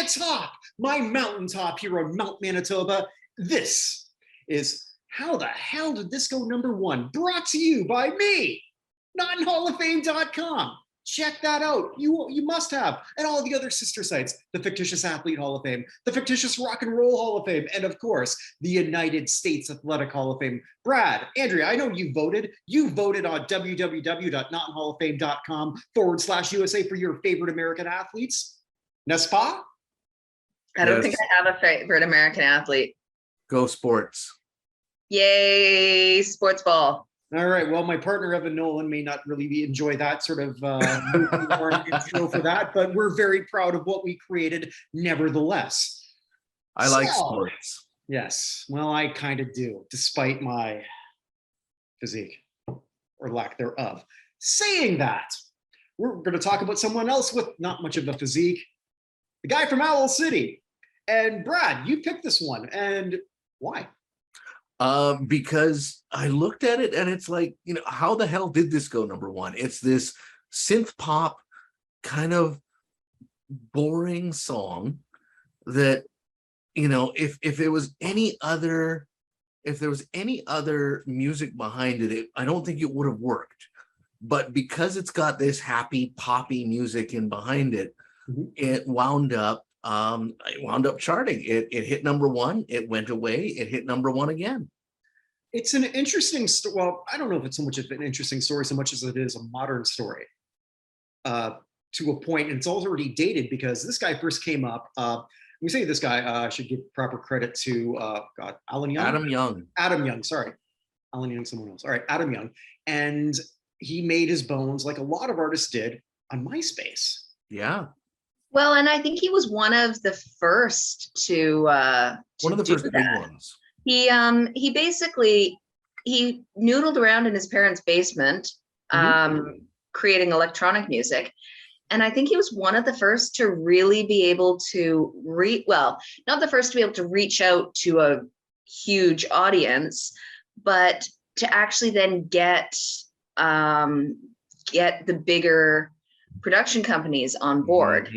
atop my mountaintop here on Mount Manitoba. This is How the Hell Did This Go Number One? Brought to you by me, NotInHallOfFame.com. Check that out. You must have. And all the other sister sites, the Fictitious Athlete Hall of Fame, the Fictitious Rock and Roll Hall of Fame, and of course, the United States Athletic Hall of Fame. Brad, Andrea, I know you voted. You voted on www.notinhalloffame.com/USA for your favorite American athletes. N'est-ce pas? I don't think I have a favorite American athlete. Go sports. Yay, sports ball. All right. Well, my partner, Evan Nolan, may not really enjoy that sort of intro for that, but we're very proud of what we created nevertheless. I like sports. Yes. Well, I kind of do, despite my physique or lack thereof. Saying that, we're going to talk about someone else with not much of a physique, the guy from Owl City. And Brad, you picked this one. And why? Because I looked at it and it's like, how the hell did this go number one? It's this synth pop kind of boring song that, if there was any other music behind it, I don't think it would have worked. But because it's got this happy poppy music in behind it, it wound up charting. It hit number one, it went away, it hit number one again. It's an interesting story. Well, I don't know if it's so much of an interesting story so much as it is a modern story to a point. And it's already dated because this guy first came up. We say this guy, I should give proper credit to Alan Young. Adam Young, sorry. Alan Young, someone else. All right, Adam Young. And he made his bones like a lot of artists did on MySpace. Yeah. Well, and I think he was one of the first to one of the first big ones. He basically noodled around in his parents' basement, creating electronic music. And I think he was one of the first to really be able to not the first to be able to reach out to a huge audience, but to actually then get the bigger production companies on board.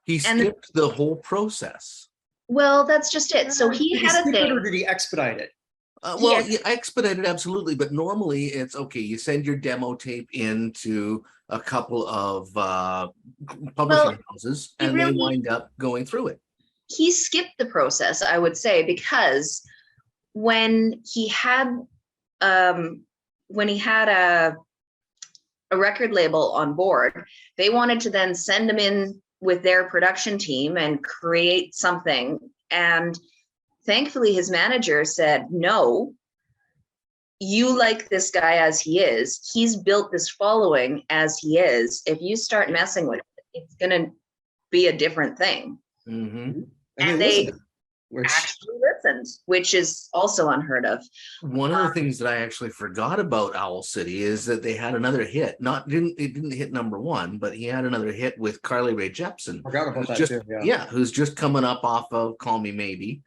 He skipped the whole process. Well, that's just it. So he had a thing. Or did he expedite it? He expedited absolutely, but normally it's okay. You send your demo tape into a couple of publishing houses, and they wind up going through it. He skipped the process, I would say, because when he had a record label on board, they wanted to then send him in with their production team and create something. And thankfully his manager said, no, you like this guy as he is. He's built this following as he is. If you start messing with it, it's going to be a different thing. And they actually listened, which is also unheard of. One of the things that I actually forgot about Owl City is that they had another hit. It didn't hit number one, but he had another hit with Carly Rae Jepsen. Forgot about that too. Yeah, who's just coming up off of Call Me Maybe.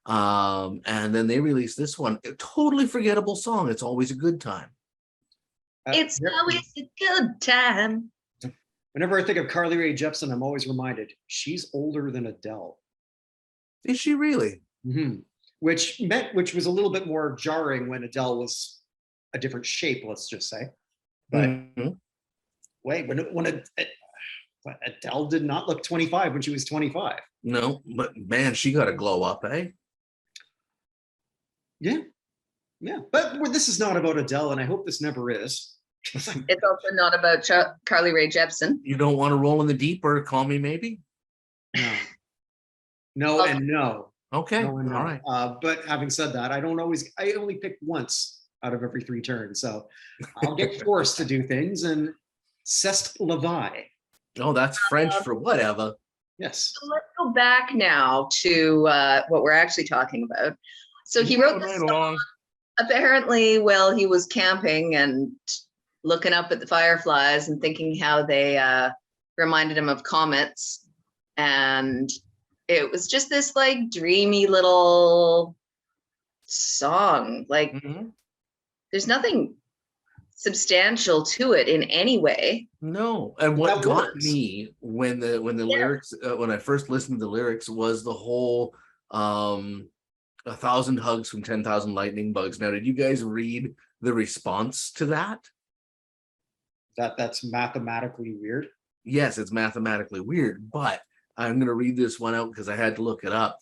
And then they released this one. A totally forgettable song. It's always a good time. It's always a good time. Whenever I think of Carly Rae Jepsen, I'm always reminded she's older than Adele. Is she really? Which was a little bit more jarring when Adele was a different shape, let's just say. But wait, when Adele did not look 25 when she was 25. No, but man, she got a glow up, eh? Yeah. But this is not about Adele, and I hope this never is. It's also not about Carly Rae Jepsen. You don't want to roll in the deep or Call Me Maybe? No and no. Okay. No and no. All right. But having said that, I only pick once out of every 3 turns. So I'll get forced to do things, and c'est la vie. Oh, that's French for whatever. Yes. So let's go back now to what we're actually talking about. So he wrote this song, apparently while he was camping and looking up at the fireflies and thinking how they reminded him of comets. And it was just this like dreamy little song. Like there's nothing substantial to it in any way. No, and what That got works. me when the lyrics when I first listened to the lyrics was the whole 1,000 hugs from 10,000 lightning bugs. Now, did you guys read the response to that? That's mathematically weird. Yes, it's mathematically weird, but I'm going to read this one out because I had to look it up.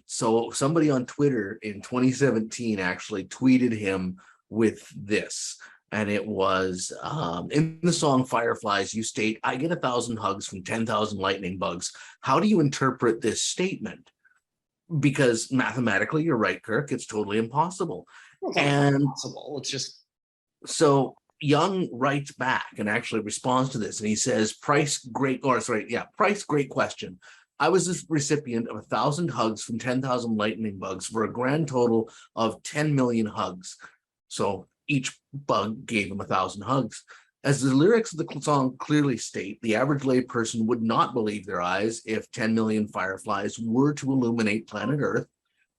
So somebody on Twitter in 2017 actually tweeted him with this. And it was in the song Fireflies, you state, I get 1,000 hugs from 10,000 lightning bugs. How do you interpret this statement? Because mathematically, you're right, Kirk, it's totally impossible. Well, it's not And impossible. It's just so Young writes back and actually responds to this, and he says, Price, great question. I was the recipient of 1,000 hugs from 10,000 lightning bugs for a grand total of 10 million hugs. So each bug gave him 1,000 hugs. As the lyrics of the song clearly state, the average layperson would not believe their eyes if 10 million fireflies were to illuminate planet Earth,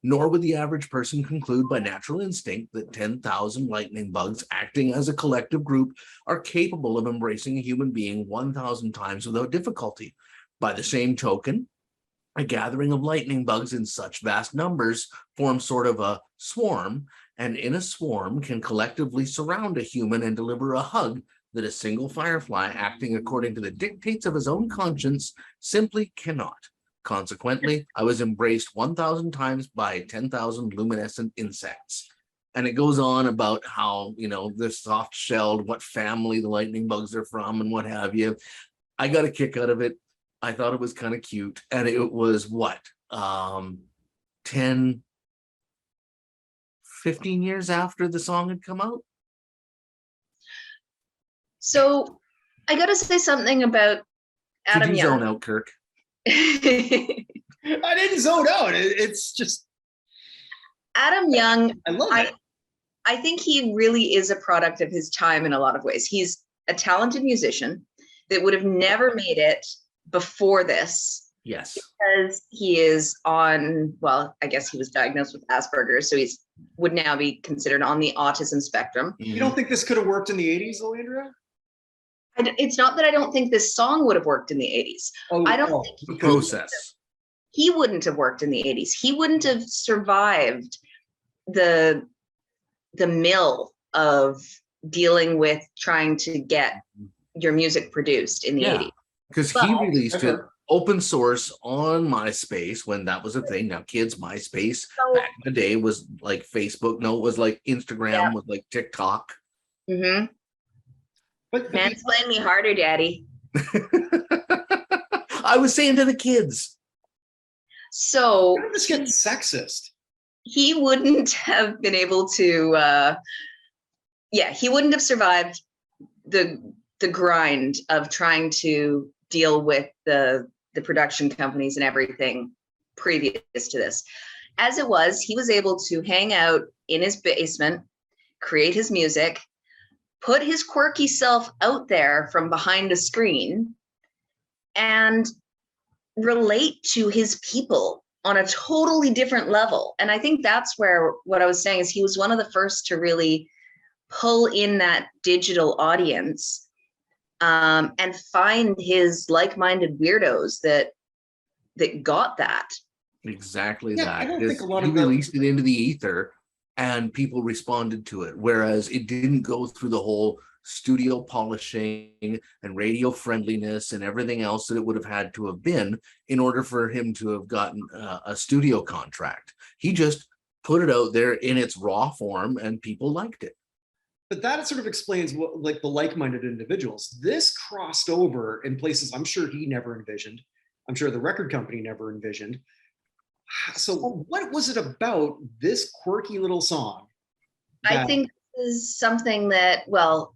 nor would the average person conclude by natural instinct that 10,000 lightning bugs acting as a collective group are capable of embracing a human being 1,000 times without difficulty. By the same token, a gathering of lightning bugs in such vast numbers forms sort of a swarm, and in a swarm can collectively surround a human and deliver a hug that a single firefly acting according to the dictates of his own conscience simply cannot. Consequently, I was embraced 1,000 times by 10,000 luminescent insects. And it goes on about how, they're soft-shelled, what family the lightning bugs are from and what have you. I got a kick out of it. I thought it was kind of cute. And it was 10, 15 years after the song had come out? So I got to say something about Adam Did you Young. zone out, Kirk? I didn't zone out. It's just Adam Young. I love it. I think he really is a product of his time in a lot of ways. He's a talented musician that would have never made it before this. Yes. Because he is on, well, I guess he was diagnosed with Asperger's, so he's would now be considered on the autism spectrum. You don't think this could have worked in the 80s, though, Andrea? It's not that I don't think this song would have worked in the 80s. I don't think the process. He wouldn't have worked in the 80s. He wouldn't have survived the mill of dealing with trying to get your music produced in the 80s. Because he released it open source on MySpace when that was a thing. Now, kids, MySpace back in the day was like Facebook. No, it was like Instagram, was like TikTok. Mm-hmm. But mansplain me harder, Daddy. I was saying to the kids. So how did this get sexist? He wouldn't have been able to. He wouldn't have survived the grind of trying to deal with the production companies and everything previous to this. As it was, he was able to hang out in his basement, create his music, put his quirky self out there from behind a screen, and relate to his people on a totally different level. And I think that's where what I was saying is he was one of the first to really pull in that digital audience and find his like-minded weirdos that got that. Exactly Yeah, that. I don't think a lot he of them released it into the ether and people responded to it, whereas it didn't go through the whole studio polishing and radio friendliness and everything else that it would have had to have been in order for him to have gotten a studio contract. He just put it out there in its raw form and people liked it. But that sort of explains what, like, the like-minded individuals. This crossed over in places I'm sure he never envisioned. I'm sure the record company never envisioned. So what was it about this quirky little song? I think this is something that, well,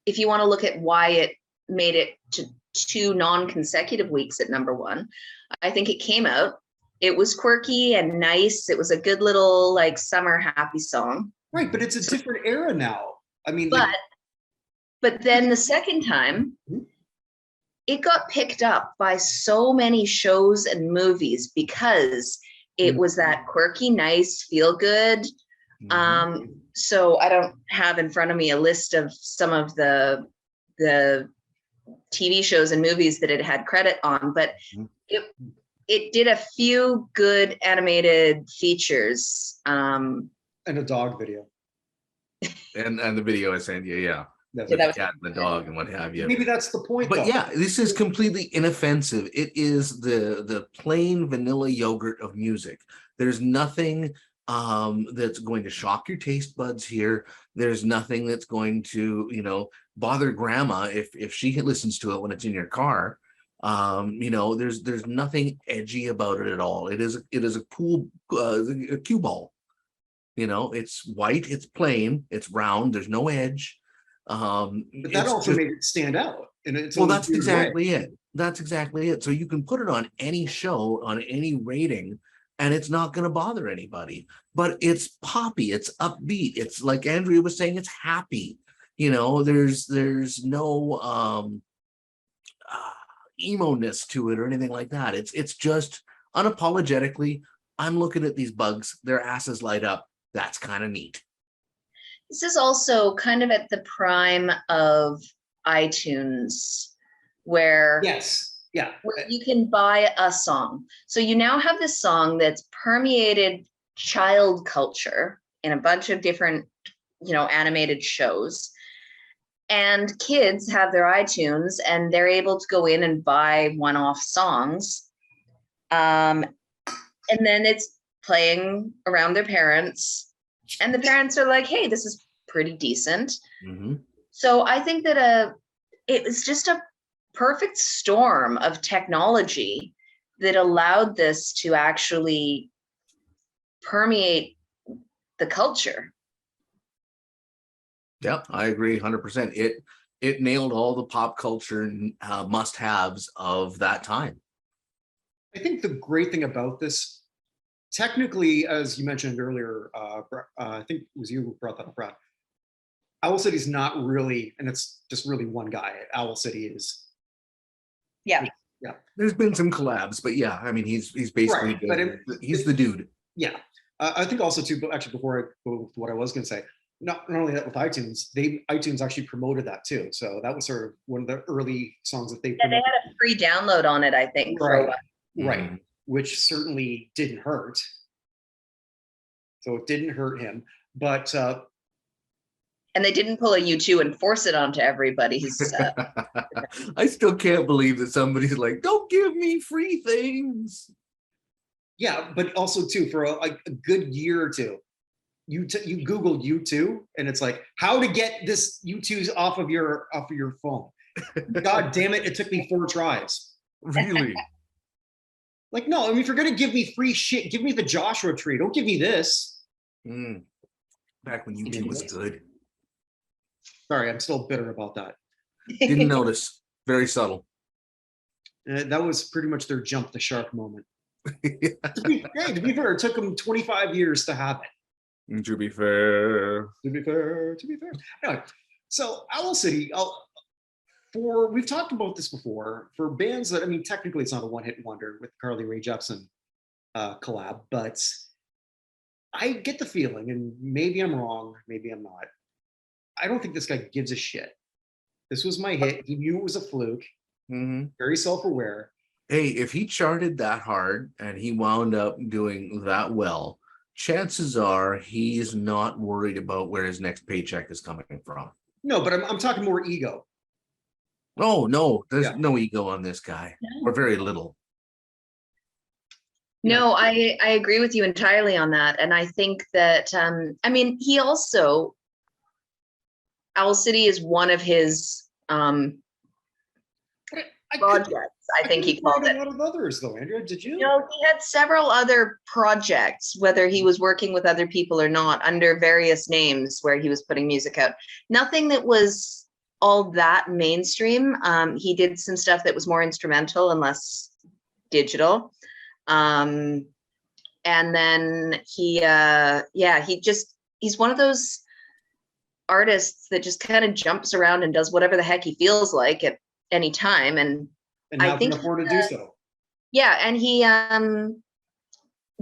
if you want to look at why it made it to 2 non-consecutive weeks at #1, I think it came out. It was quirky and nice. It was a good little like summer happy song. Right, but it's a different era now. I mean, but then the second time, it got picked up by so many shows and movies because it was that quirky, nice, feel good. so I don't have in front of me a list of some of the TV shows and movies that it had credit on, but it did a few good animated features. And a dog video. And the video I sent you, yeah. That's With that the was- cat and the dog and what have you. Maybe that's the point, But though. yeah, this is completely inoffensive. It is the plain vanilla yogurt of music. There's nothing that's going to shock your taste buds here. There's nothing that's going to, you know, bother grandma if she listens to it when it's in your car. You know, there's nothing edgy about it at all. It is a cool a cue ball. You know, it's white, it's plain, it's round, there's no edge. But that also made it stand out. And it's well, that's exactly it. That's exactly it. So you can put it on any show, on any rating, and it's not going to bother anybody. But it's poppy, it's upbeat. It's like Andrea was saying, it's happy. You know, there's no emo-ness to it or anything like that. It's just unapologetically, I'm looking at these bugs, their asses light up. That's kind of neat. This is also kind of at the prime of iTunes, where Yes. Yeah. where you can buy a song. So you now have this song that's permeated child culture in a bunch of different, you know, animated shows. And kids have their iTunes and they're able to go in and buy one-off songs. And then it's playing around their parents. And the parents are like, hey, this is pretty decent. Mm-hmm. So I think that it was just a perfect storm of technology that allowed this to actually permeate the culture. Yep, I agree 100%. It nailed all the pop culture must-haves of that time. I think the great thing about this, technically, as you mentioned earlier, I think it was you who brought that up, Brad. Owl City is not really, and it's just really one guy. Owl City is. Yeah. Yeah. There's been some collabs, but yeah, I mean, he's basically Right, but he's the dude. Yeah. I think also too, but actually before I go with what I was going to say, not only that with iTunes, iTunes actually promoted that too. So that was sort of one of the early songs that they Yeah, they promoted. had a free download on it, I think. for a Right. while. Right. Mhm. Which certainly didn't hurt. So it didn't hurt him. But And they didn't pull a U2 and force it onto everybody's. I still can't believe that somebody's like, don't give me free things. yeah, but also too, for a good year or two, you Googled U2 and it's like, how to get this U2s off of your phone. God damn it, it took me 4 tries. Really? Like, no, I mean, if you're gonna give me free shit, give me the Joshua Tree. Don't give me this. Back when YouTube was good. Sorry, I'm still bitter about that. Didn't notice. Very subtle. That was pretty much their jump the shark moment. To be fair, it took them 25 years to have it. To be fair. To be fair. Anyway, so Owl City, we've talked about this before, for bands that, I mean, technically it's not a one-hit wonder with Carly Rae Jepsen collab, but I get the feeling, and maybe I'm wrong, maybe I'm not, I don't think this guy gives a shit. This was my hit. He knew it was a fluke. Mm-hmm. Very self-aware. Hey, if he charted that hard and he wound up doing that well, chances are he's not worried about where his next paycheck is coming from. No, but I'm talking more ego. Oh, no, there's Yeah. no ego on this guy, or very little. No, I agree with you entirely on that. And I think that, I mean, he also, Owl City is one of his projects, I think he called it. A lot of others, though, Andrea. Did you? No, he had several other projects, whether he was working with other people or not, under various names where he was putting music out. Nothing that was all that mainstream. He did some stuff that was more instrumental and less digital. And then he's one of those artists that just kind of jumps around and does whatever the heck he feels like at any time. And now I think can afford to do so. yeah, and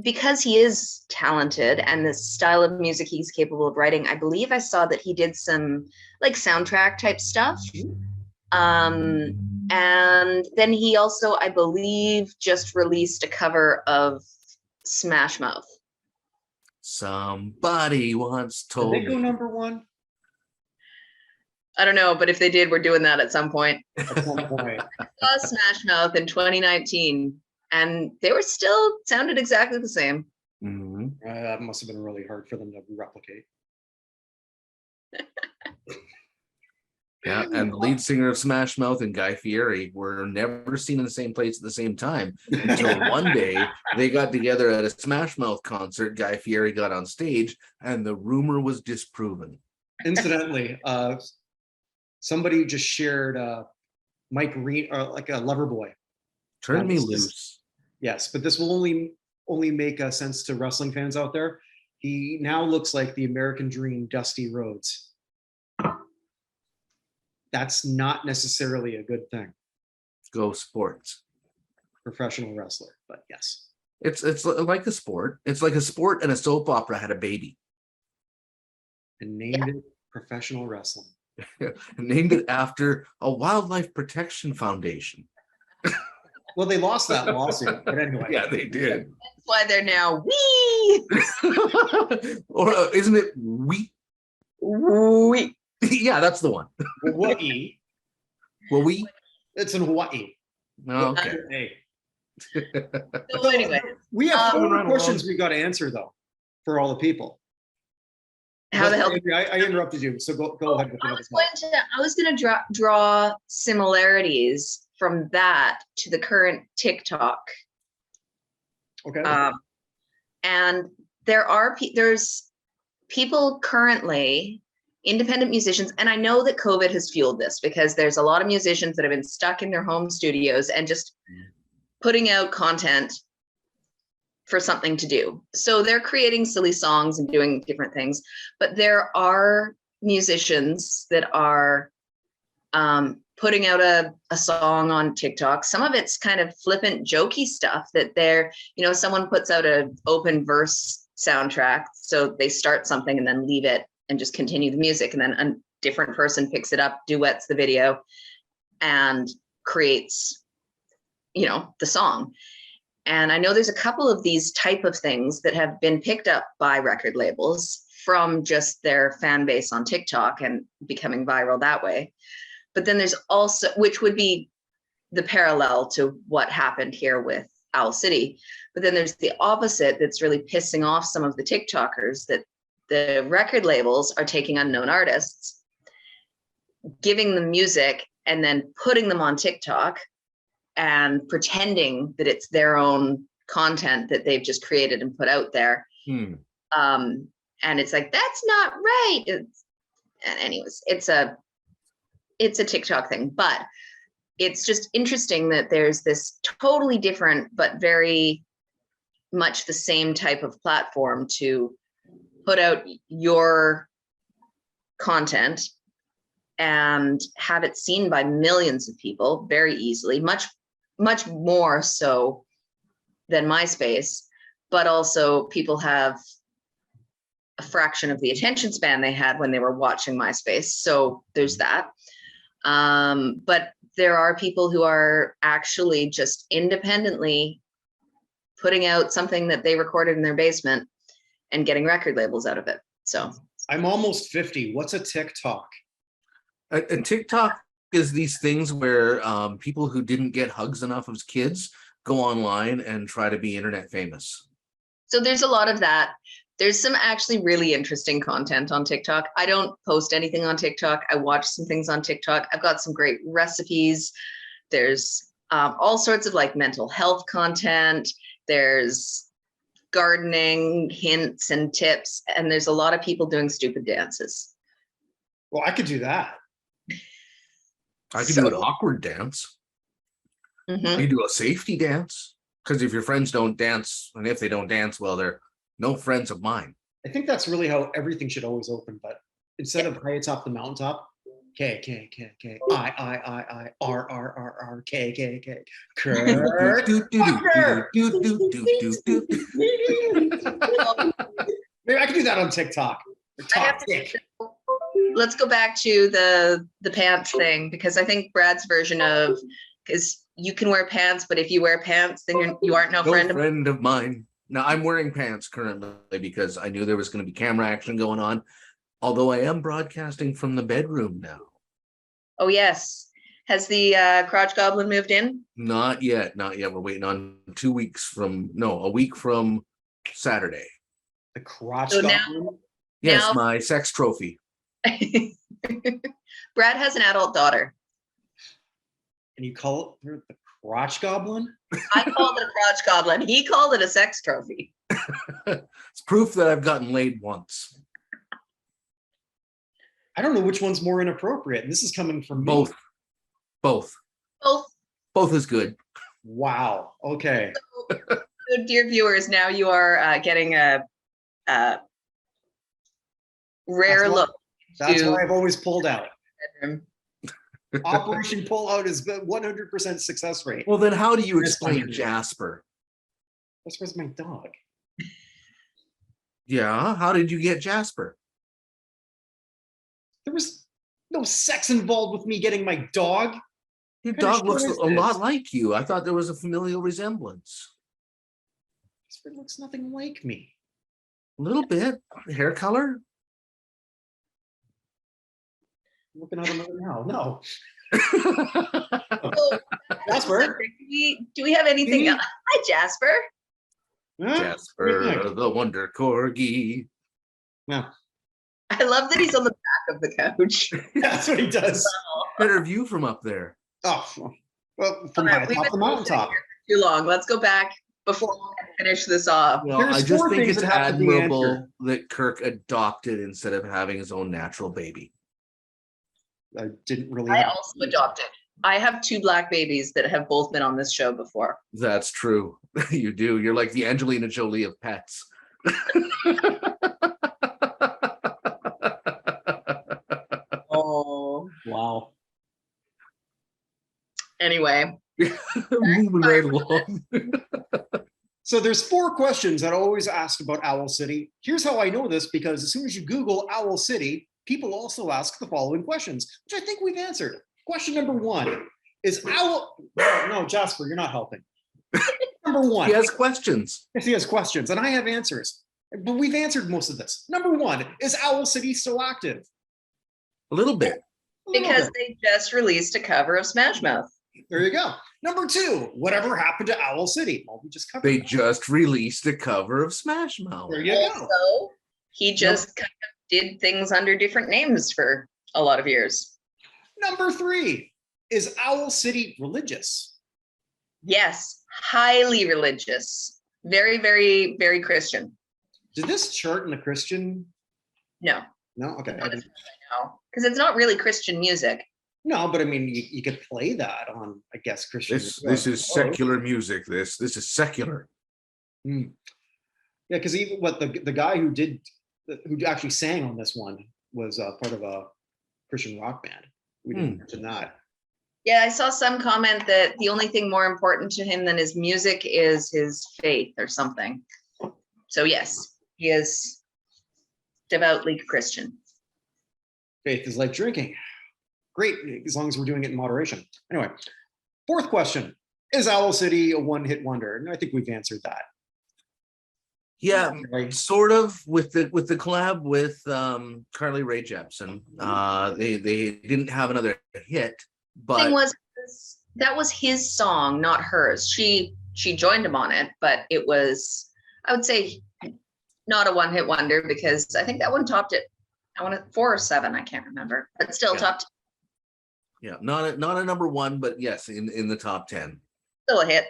because he is talented and the style of music he's capable of writing, I believe I saw that he did some like soundtrack type stuff. And then he also, I believe, just released a cover of Smash Mouth. Somebody once Did told they go me. #1? I don't know, but if they did, we're doing that at some point. At some point. Smash Mouth in 2019, and they were still sounded exactly the same. Mhm. That must have been really hard for them to replicate. Yeah, and the lead singer of Smash Mouth and Guy Fieri were never seen in the same place at the same time until one day they got together at a Smash Mouth concert. Guy Fieri got on stage, and the rumor was disproven. Incidentally, somebody just shared Mike Reed, or like a Loverboy. Turn me this is- loose. Yes, but this will only make sense to wrestling fans out there. He now looks like the American Dream, Dusty Rhodes. That's not necessarily a good thing, Go sports. professional wrestler, but yes. It's like a sport. It's like a sport and a soap opera had a baby. And named it professional wrestling. Named it after a wildlife protection foundation. Well, they lost that lawsuit, but anyway. Yeah, they did. That's why they're now wee. Or isn't it wheat? Wee. Yeah, that's the one. Hawaii. Well, we. It's in Hawaii. Oh, okay. Hey. So anyway, We have Moving 4 right questions along. we got to answer though, for all the people. how the hell? I interrupted you, so go ahead with another thought. I was going to draw similarities from that to the current TikTok. Okay. And there's people currently, independent musicians, and I know that COVID has fueled this because there's a lot of musicians that have been stuck in their home studios and just putting out content for something to do. So they're creating silly songs and doing different things, but there are musicians that are putting out a song on TikTok. Some of it's kind of flippant, jokey stuff that someone puts out an open verse soundtrack. So they start something and then leave it and just continue the music. And then a different person picks it up, duets the video, and creates, the song. And I know there's a couple of these type of things that have been picked up by record labels from just their fan base on TikTok and becoming viral that way. But then there's also, which would be the parallel to what happened here with Owl City. But then there's the opposite that's really pissing off some of the TikTokers, that the record labels are taking unknown artists, giving them music, and then putting them on TikTok and pretending that it's their own content that they've just created and put out there. And it's like, that's not right. And anyways, it's a TikTok thing, but it's just interesting that there's this totally different, but very much the same type of platform to put out your content and have it seen by millions of people very easily, much more so than MySpace, but also people have a fraction of the attention span they had when they were watching MySpace. So there's that. But there are people who are actually just independently putting out something that they recorded in their basement and getting record labels out of it. So I'm almost 50. What's a TikTok? A TikTok is these things where people who didn't get hugs enough as kids go online and try to be internet famous. So there's a lot of that. There's some actually really interesting content on TikTok. I don't post anything on TikTok. I watch some things on TikTok. I've got some great recipes. There's all sorts of like mental health content. There's gardening hints and tips. And there's a lot of people doing stupid dances. Well, I could do that. I could do an awkward dance. Mm-hmm. You do a safety dance, because if your friends don't dance, and if they don't dance, well, they're no friends of mine. I think that's really how everything should always open, but instead of high atop the mountaintop, K, K, K, K, I, R, R, R, R, K, K, K. Kirk Buchner. Maybe I can do that on TikTok. I have to, let's go back to the pants thing, because I think Brad's version of, because you can wear pants, but if you wear pants, then you aren't no friend of mine. Now I'm wearing pants currently because I knew there was going to be camera action going on. Although I am broadcasting from the bedroom now. Oh yes. Has the crotch goblin moved in? Not yet. We're waiting on 2 weeks from, no, a week from Saturday. The crotch So goblin? Yes, my sex trophy. Brad has an adult daughter. And you call it the crotch goblin? I called it a crotch goblin. He called it a sex trophy. It's proof that I've gotten laid once. I don't know which one's more inappropriate. This is coming from me. Both is good. Wow. Okay. So, dear viewers, now you are getting a rare look. That's why I've always pulled out. Bedroom. Operation Pull Out is 100% success rate. Well, then how do you explain Jasper? This was my dog. Yeah, how did you get Jasper? There was no sex involved with me getting my dog. Your dog looks a lot like you. I thought there was a familial resemblance. Jasper looks nothing like me. A little bit. Hair color? I'm looking at him right now. No. So, Jasper? Do we have anything else? Hi, Jasper. Jasper, the Wonder Corgi. No. I love that he's on the back of the couch. That's what he does. Better view from up there. Oh, well, from high top the mountaintop. Too long. Let's go back before I finish this off. Well, There's I just four think things it's that have to be admirable answered. that Kirk adopted instead of having his own natural baby. I didn't really. I also adopted. I have 2 black babies that have both been on this show before. That's true. You do. You're like the Angelina Jolie of pets. Oh, Wow. anyway. Moving right along. So there's 4 questions that I always ask about Owl City. Here's how I know this, because as soon as you Google Owl City, people also ask the following questions, which I think we've answered. Question number 1 is Owl. No, Jasper, you're not helping. Number 1. He has questions. Yes, he has questions, and I have answers. But we've answered most of this. Number 1, is Owl City still active? A little bit. Because they just released a cover of Smash Mouth. There you go. Number 2, whatever happened to Owl City? Well, we just covered They that. just released a cover of Smash Mouth. There you go. Also, he just kind of did things under different names for a lot of years. Number 3, is Owl City religious? Yes, highly religious. Very, very, very Christian. Did this chart in the Christian? No, No, okay. I didn't- because it's not really Christian music. No, but I mean, you could play that on, I guess, Christian. This is secular music. This is secular. Yeah, because even what the guy who actually sang on this one was part of a Christian rock band. We didn't mention that. Yeah, I saw some comment that the only thing more important to him than his music is his faith or something. So yes, he is devoutly Christian. Faith is like drinking. Great, as long as we're doing it in moderation. Anyway, 4th question. Is Owl City a one-hit wonder? And I think we've answered that. Yeah, Right. sort of with the collab with Carly Rae Jepsen. They didn't have another hit, but Thing was, that was his song, not hers. She joined him on it, but it was, I would say, not a one-hit wonder, because I think that one topped it. I want to 4 or 7, I can't remember, but still topped. yeah, not a number 1, but yes, in the top 10. Still a hit.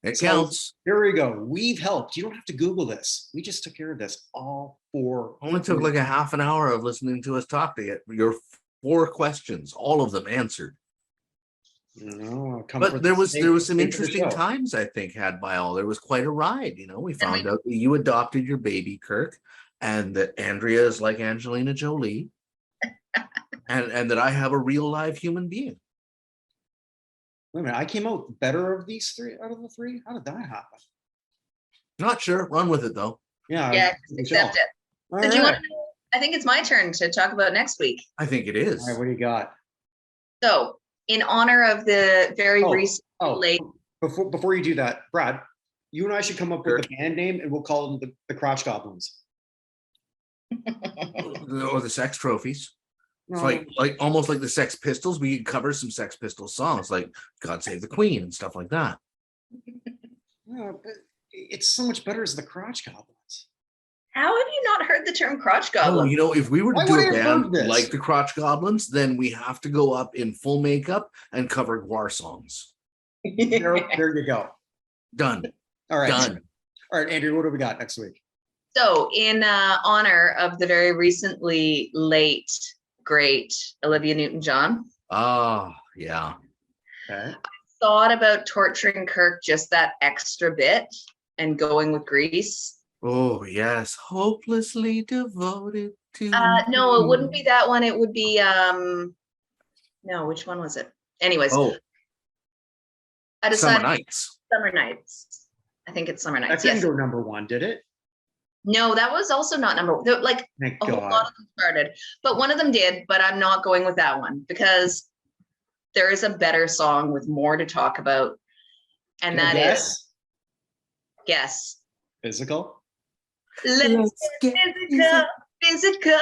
It So, counts. Here we go. We've helped. You don't have to Google this. We just took care of this. All 4. Only took like a half an hour of listening to us talk to get your 4 questions, all of them answered. But there was some interesting times, I think, had by all. There was quite a ride. We found out that you adopted your baby, Kirk, and that Andrea is like Angelina Jolie. and that I have a real live human being. Wait a minute, I came out better of these three out of the three. How did that happen? Not sure. Run with it though. Yeah, Yeah, just accept it. All So do you want right. to know? I think it's my turn to talk about next week. I think it is. All right, what do you got? So, in honor of the very recent late. Before you do that, Brad, you and I should come up Sure. with a band name, and we'll call them the Crotch Goblins. Or the Sex Trophies. It's No, like almost like the Sex Pistols. We could cover some Sex Pistols songs, like "God Save the Queen" and stuff like that. no, but it's so much better as the Crotch Goblins. How have you not heard the term crotch Oh, goblin? you know, if we were to Why do would a I have heard band this? like the Crotch Goblins, then we have to go up in full makeup and cover Gwar songs. There you go. Done. All right. Done. All right, Andrew, what do we got next week? So, in honor of the very recently late, great Olivia Newton-John, Ah, yeah. Okay. thought about torturing Kirk just that extra bit and going with Grease. Oh, yes. Hopelessly devoted to. No, it wouldn't be that one. It would be no, which one was it? Anyways, Oh, I Summer decided Nights. Summer Nights. I think it's Summer That Nights. didn't Yes. go number one, did it? No, that was also not number one. Like Thank a whole God. lot of them started, but one of them did. But I'm not going with that one because there is a better song with more to talk about, and Can I that guess? is Guess. Physical. Let's get physical.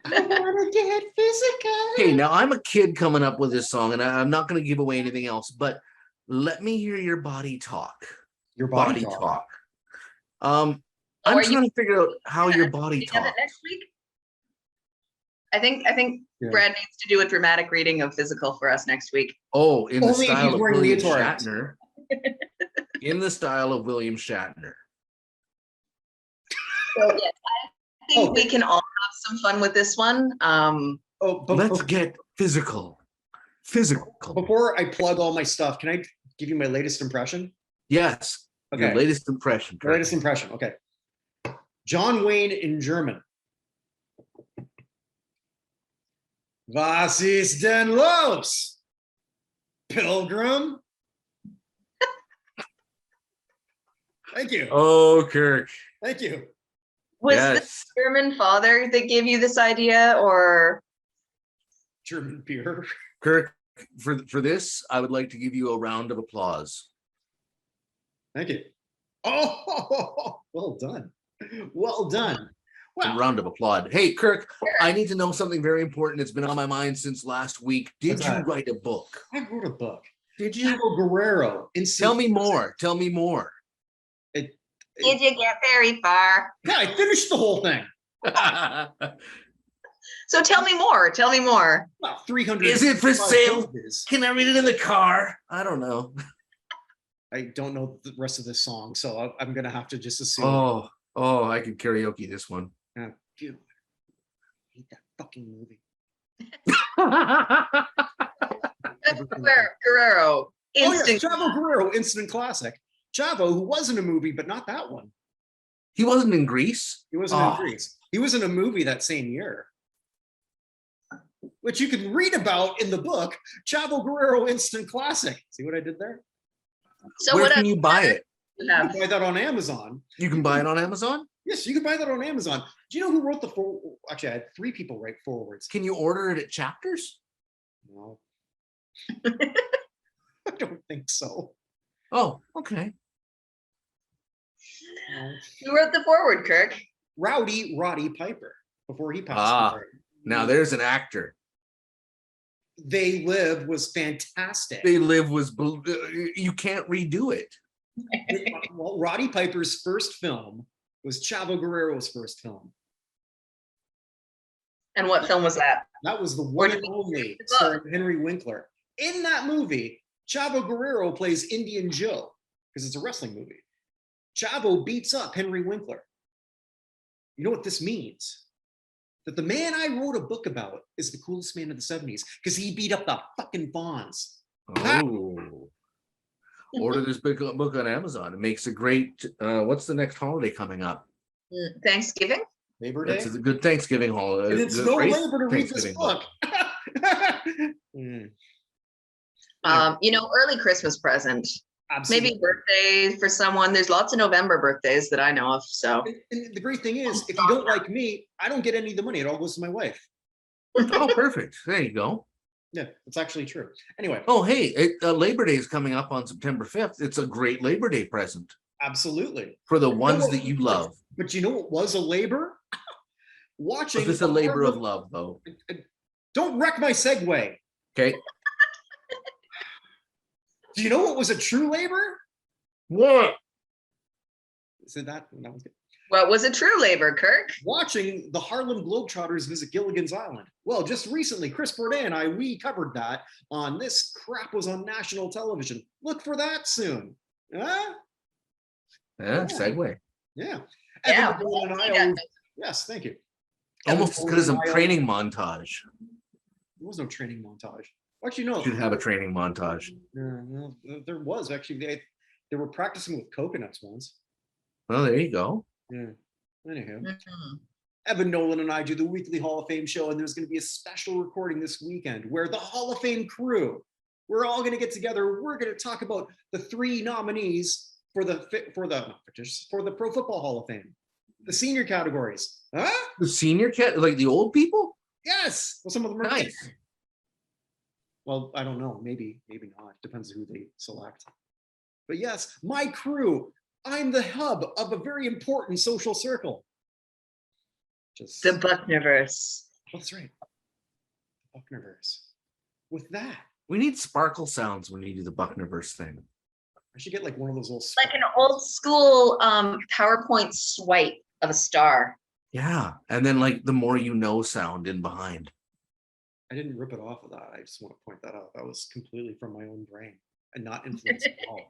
I wanna get physical. Okay, now I'm a kid coming up with this song, and I'm not going to give away anything else, but let me hear your body talk. Your body talk. I'm are trying to figure out how your body Do you have it talks. next week? I think Yeah. Brad needs to do a dramatic reading of Physical for us next week. Oh, in the Only if style he's of wearing William leotards. Shatner. In the style of William Shatner. So yes, I think we can all have some fun with this one. Oh, but Let's get physical. Physical. before I plug all my stuff, can I give you my latest impression? Yes. Your Okay. latest impression. My latest impression. Okay. John Wayne in German. Was ist denn los? Pilgrim? Thank you. Oh, Kirk. Thank you. Was Yes. the German father that gave you this idea, or German beer. Kirk, for this, I would like to give you a round of applause. Thank you. Oh, well done. Well done. A Wow. round of applause. Hey, Kirk, I need to know something very important. It's been on my mind since last week. Did What's you that? write a book? I wrote a book. Did you? Diego Guerrero. Tell me more. Tell me more. did you get very far? Yeah, I finished the whole thing. So tell me more. Tell me more. About 300. Is it for sale? pages. Can I read it in the car? I don't know. I don't know the rest of this song, so I'm gonna have to just assume. Oh, I can karaoke this one. Dude, I hate that fucking movie. Guerrero. Oh yes, Instant. Chavo Guerrero, instant classic. Chavo, who was in a movie, but not that one. He wasn't in Greece. He wasn't in Greece. He was in a movie that same year, which you can read about in the book, Chavo Guerrero Instant Classic. See what I did there? So Where what can you buy it? You can buy that on Amazon. You can buy it on Amazon? Yes, you can buy that on Amazon. Do you know who wrote the foreword? Actually, I had 3 people write forwards. Can you order it at Chapters? No. I don't think so. Oh, okay. No. Who wrote the forward, Kirk? Roddy Piper, before he passed away. Now there's an actor. They Live was fantastic. They Live was, you can't redo it. Well, Roddy Piper's first film was Chavo Guerrero's first film. And what film was that? That was the one did and we only read the book? starring Henry Winkler. In that movie, Chavo Guerrero plays Indian Joe, because it's a wrestling movie. Chavo beats up Henry Winkler. You know what this means? That the man I wrote a book about is the coolest man of the 70s, because he beat up the fucking Fonz. Oh. Order this book on Amazon. It makes a great, what's the next holiday coming up? Thanksgiving? Labor Day? It's a good Thanksgiving holiday. And it's no labor to read this book. Mm, Early Christmas present. absolutely. Maybe a birthday for someone. There's lots of November birthdays that I know of. So And the great thing is, if you don't like me, I don't get any of the money. It all goes to my wife. Oh, perfect. There you go. Yeah, it's actually true. Anyway, Oh, hey, Labor Day is coming up on September 5th. It's a great Labor Day present absolutely. for the You know ones what- that you love. But you know what was a labor? Watching. Was this a the labor of Harlem- love, though? Don't wreck my segue. Okay. Do you know what was a true labor? What? So that was good. what was a true labor, Kirk? Watching the Harlem Globetrotters visit Gilligan's Island. Well, just recently, Chris Bourdain and I, we covered that on This Crap Was on National Television. Look for that soon. Huh? Yeah, segue. Yeah. Yeah, Evan Nolan and I yeah. always, yes, thank you. Almost as Evan good as a Nolan and I training montage. There was no training montage. Actually, no. Should have a training montage. No, there was actually. They were practicing with coconuts once. Well, there you go. Yeah. Anywho, Mhm. Evan Nolan and I do the weekly Hall of Fame show, and there's going to be a special recording this weekend where the Hall of Fame crew, we're all going to get together. We're going to talk about the 3 nominees for the Pro Football Hall of Fame, the senior categories. Huh? The senior cat, like the old people? Yes. Well, some of them are Nice. Well, I don't know. Maybe not. Depends who they select. But yes, my crew. I'm the hub of a very important social circle. Just The Buchnerverse. that's right. Buchnerverse. With that, We need sparkle sounds when you do the Buchnerverse thing. I should get like one of those little. Like an old school PowerPoint swipe of a star. Yeah. And then like the more you know sound in behind. I didn't rip it off of that. I just want to point that out. That was completely from my own brain and not influenced at all.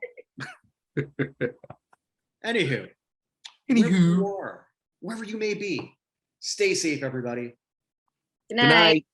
Anywho, wherever you are, wherever you may be, stay safe, everybody. Good Good night.